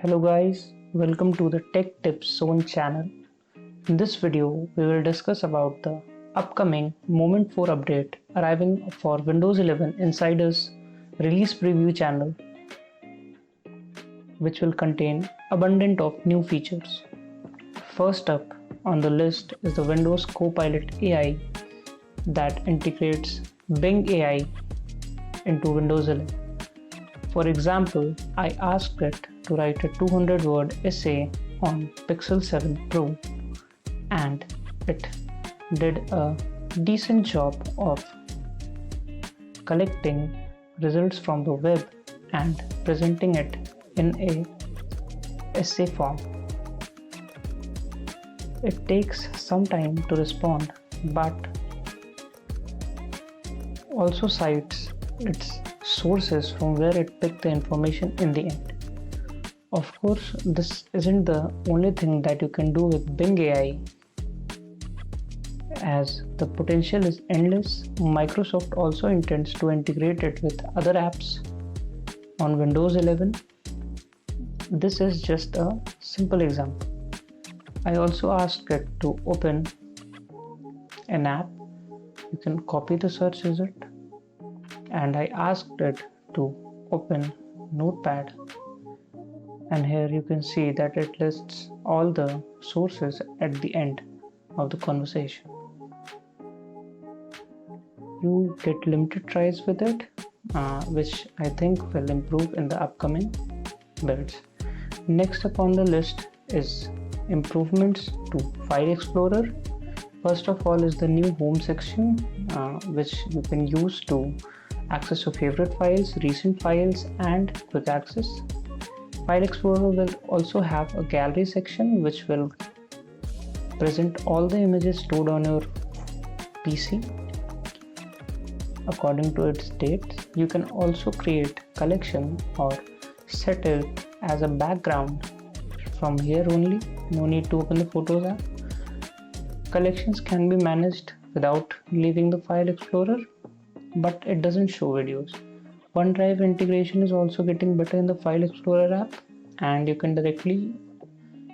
Hello guys, welcome to the Tech Tips Zone channel. In this video, we will discuss about the upcoming Moment 4 update arriving for Windows 11 Insider's release preview channel, which will contain abundant of new features. First up on the list is the Windows Copilot AI that integrates Bing AI into Windows 11. For example, I asked it to write a 200-word essay on Pixel 7 Pro, and it did a decent job of collecting results from the web and presenting it in a essay form. It takes some time to respond, but also cites its sources from where it picked the information in the end. Of course, this isn't the only thing that you can do with Bing AI, as the potential is endless. Microsoft also intends to integrate it with other apps on Windows 11. This is just a simple example. I also asked it to open an app. You can copy the search result, and I asked it to open Notepad, and here you can see that it lists all the sources at the end of the conversation. You get limited tries with it, which I think will improve in the upcoming builds. Next up on the list is improvements to File Explorer. First of all is the new home section, which you can use to access your favorite files, recent files, and quick access. File Explorer will also have a gallery section which will present all the images stored on your PC according to its dates. You can also create collection or set it as a background from here only. No need to open the Photos app. Collections can be managed without leaving the File Explorer, but it doesn't show videos. OneDrive integration is also getting better in the File Explorer app, and you can directly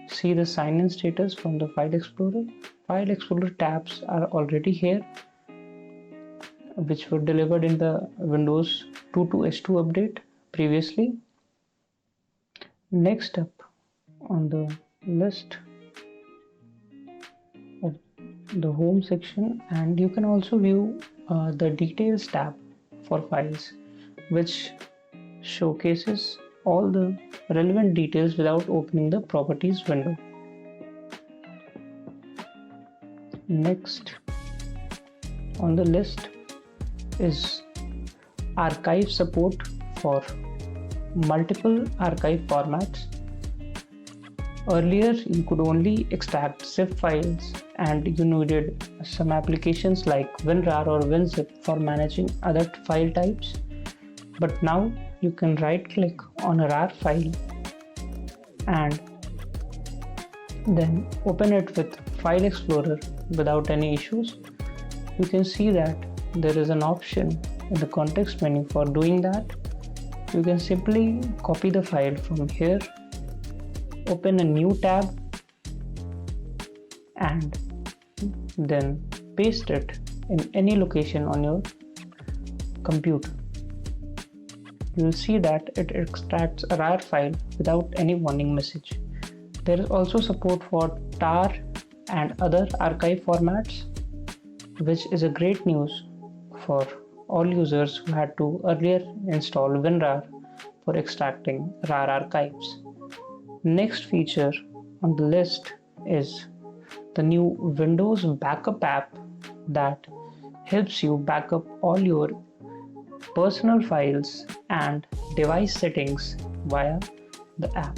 see the sign-in status from the File Explorer. File Explorer tabs are already here, which were delivered in the Windows 2.2 update previously. Next up on the list of the home section, and you can also view the details tab for files, which showcases all the relevant details without opening the properties window. Next on the list is archive support for multiple archive formats. Earlier, you could only extract zip files, and you needed some applications like WinRAR or WinZip for managing other file types. But now you can right click on a RAR file and then open it with File Explorer without any issues. You can see that there is an option in the context menu for doing that. You can simply copy the file from here, open a new tab, and then paste it in any location on your computer. You will see that it extracts a RAR file without any warning message. There is also support for tar and other archive formats, which is a great news for all users who had to earlier install WinRAR for extracting RAR archives. Next feature on the list is the new Windows Backup app that helps you back up all your personal files and device settings via the app.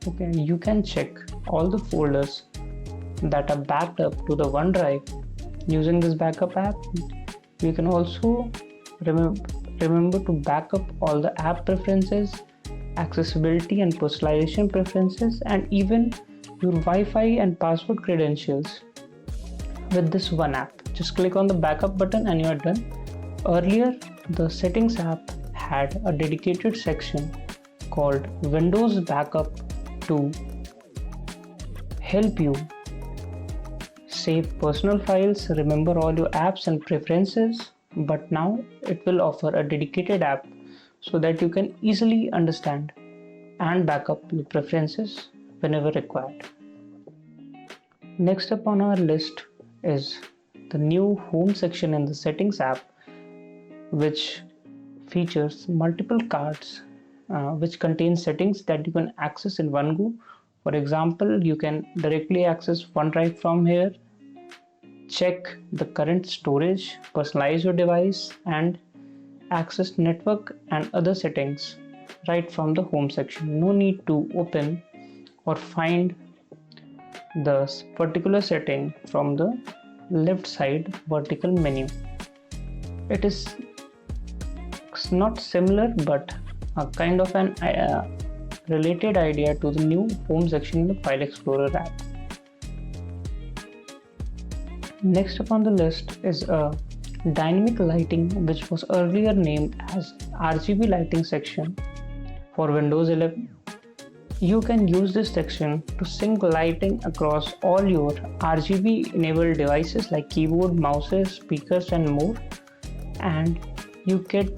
Okay, you can check all the folders that are backed up to the OneDrive using this backup app. You can also remember to back up all the app preferences, accessibility and personalization preferences, and even your Wi-Fi and password credentials with this one app. Just click on the backup button and you are done. Earlier, the settings app had a dedicated section called Windows Backup to help you save personal files, remember all your apps and preferences, but now it will offer a dedicated app so that you can easily understand and back up your preferences whenever required. Next up on our list is the new home section in the settings app, which features multiple cards which contain settings that you can access in one go. For example, you can directly access OneDrive from here, check the current storage, personalize your device, and access network and other settings right from the home section. No need to open or find the particular setting from the left side vertical menu. It is not similar but a kind of an related idea to the new home section in the File Explorer app. Next up on the list is a dynamic lighting, which was earlier named as RGB lighting section for Windows 11. You can use this section to sync lighting across all your RGB enabled devices like keyboard, mouses, speakers and more, and you get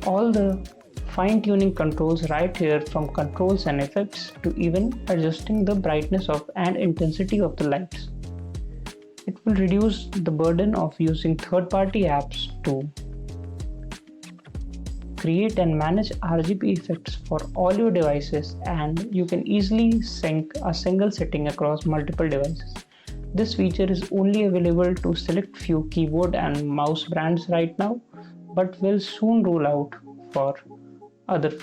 all the fine-tuning controls right here, from controls and effects to even adjusting the brightness of and intensity of the lights. It will reduce the burden of using third-party apps to create and manage RGB effects for all your devices, and you can easily sync a single setting across multiple devices. This feature is only available to select few keyboard and mouse brands right now, but will soon roll out for other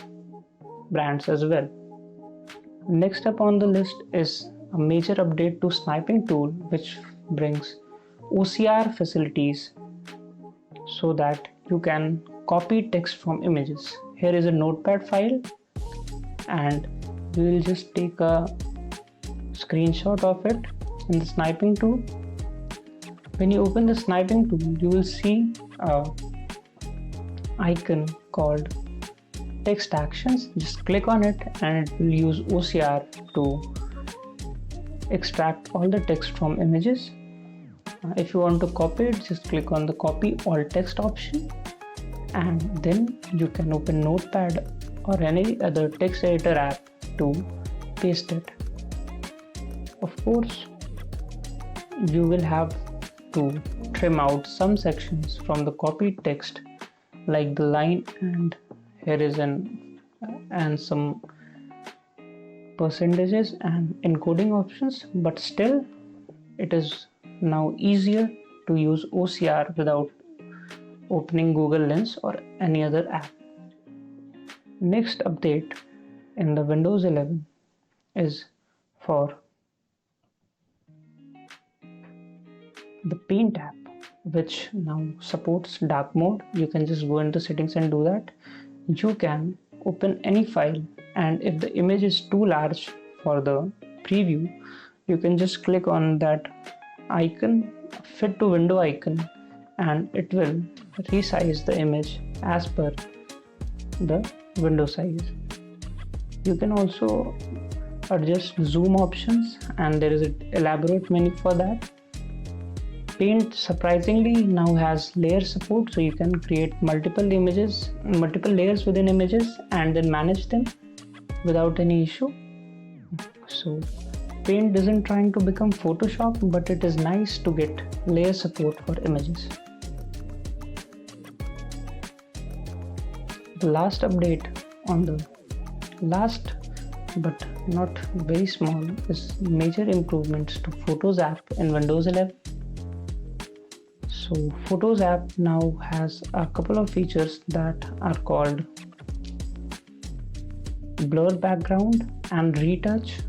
brands as well. Next up on the list is a major update to Sniping Tool, which brings OCR facilities so that you can copy text from images. Here is a notepad file and we will just take a screenshot of it in the Sniping Tool. When you open the Sniping Tool, you will see a icon called text actions. Just click on it and it will use OCR to extract all the text from images. If you want to copy it, just click on the copy all text option, and then you can open Notepad or any other text editor app to paste it. Of course, you will have to trim out some sections from the copied text, like the line, and here is and some percentages and encoding options, but still it is now easier to use OCR without opening Google Lens or any other app. Next update in the Windows 11 is for the Paint app, which now supports dark mode. You can just go into settings and do that. You can open any file, and if the image is too large for the preview, you can just click on that icon, fit to window icon, and it will resize the image as per the window size. You can also adjust zoom options, and there is an elaborate menu for that. Paint surprisingly now has layer support, so you can create multiple layers within images and then manage them without any issue. So Paint isn't trying to become Photoshop, but it is nice to get layer support for images. The last update on the last but not very small is major improvements to Photos app in Windows 11. So Photos app now has a couple of features that are called blur background and retouch.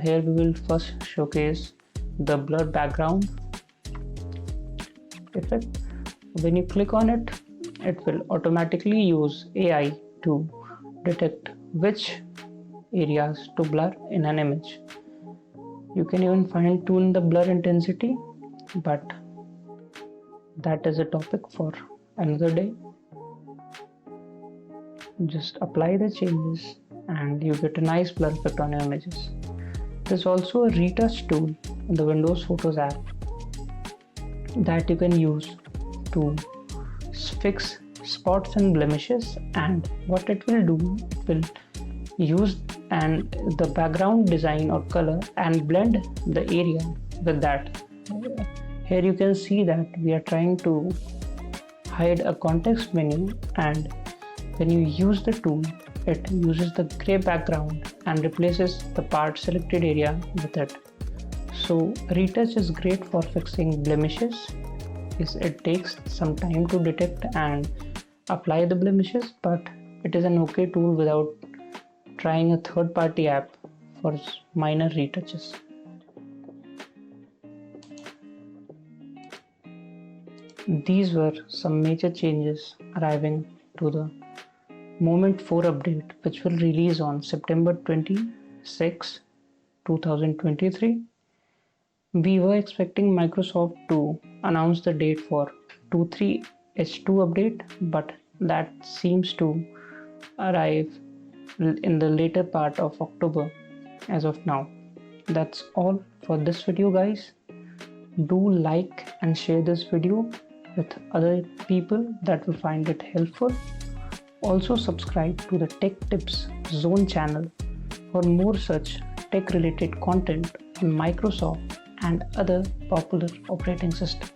Here we will first showcase the blur background effect. When you click on it, it will automatically use AI to detect which areas to blur in an image. You can even fine tune the blur intensity, but that is a topic for another day. Just apply the changes and you get a nice blur effect on your images. There's also a retouch tool in the Windows Photos app that you can use to fix spots and blemishes, and what it will do, it will use and the background design or color and blend the area with that. Here you can see that we are trying to hide a context menu, and when you use the tool, it uses the gray background and replaces the part selected area with it. So retouch is great for fixing blemishes. It takes some time to detect and apply the blemishes, but it is an okay tool without trying a third-party app for minor retouches. These were some major changes arriving to the Moment 4 update, which will release on September 26, 2023. We were expecting Microsoft to announce the date for 2.3 H2 update, but that seems to arrive in the later part of October as of now. That's all for this video, guys. Do like and share this video with other people that will find it helpful. Also subscribe to the Tech Tips Zone channel for more such tech related content on Microsoft and other popular operating systems.